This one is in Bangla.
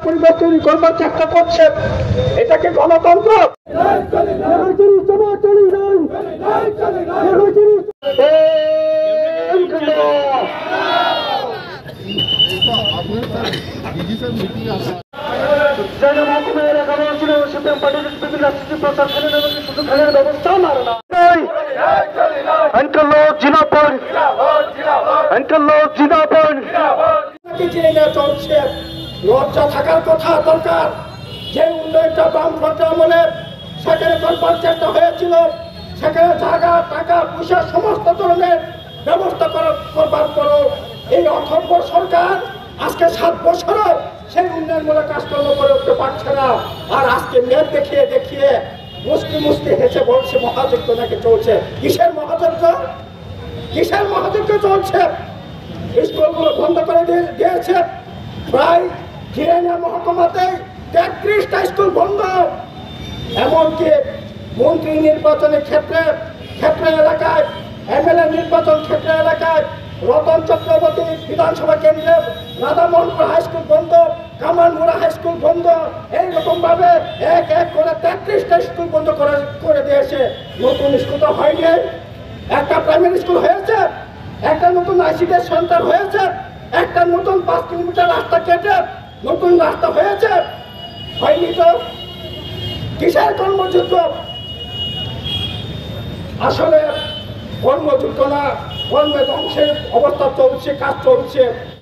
পরিবেশ তৈরি করবার চেষ্টা করছে, এটাকে গণতন্ত্র? চলছে, লজ্জা থাকার কথা দরকার। যে উন্নয়নটা বামফ্রন্ট আমলে সেখানে করবার চেষ্টা হয়েছিল, সেখানে জায়গা টাকা পয়সা সমস্ত ধরনের ব্যবস্থা করবার পরও এই অথর্ব সরকার আজকে 7 বছরও সেই উন্নয়নমূলক কাজকর্ম করে উঠতে পারছে না। আর আজকে মেদ দেখিয়ে দেখিয়ে মুসকি মুসকি হেসে বলছে মহাযজ্ঞ নাকি চলছে। কিসের মহাযজ্ঞ? কিসের মহাযজ্ঞ চলছে? স্কুলগুলো বন্ধ করে দিয়েছে। প্রায় জিরানিয়া মহকুমাতে 33টা স্কুল বন্ধ। এমনকি মন্ত্রী নির্বাচনের ক্ষেত্রে এলাকায়, এমএলএ নির্বাচন ক্ষেত্র এলাকায় রতন চক্রবর্তী বিধানসভা কেন্দ্রে রাধামোহনপুর হাই স্কুল বন্ধ, কামারমুড়া হাই স্কুল বন্ধ। এইরকম ভাবে এক এক করে 33টা স্কুল বন্ধ করে দিয়েছে। নতুন স্কুল তো হয়নি, একটা প্রাইমারি স্কুল হয়েছে, একটা নতুন আইসিডি সেন্টার হয়েছে, একটা নতুন 5 কিলোমিটার রাস্তা কেটে নতুন রাস্তা হয়েছে, হয়নি তো? কিসের কর্মযুদ্ধ? আসলে কর্মযুদ্ধ না, কর্মে ধ্বংসের অবস্থা চলছে, কাজ চলছে।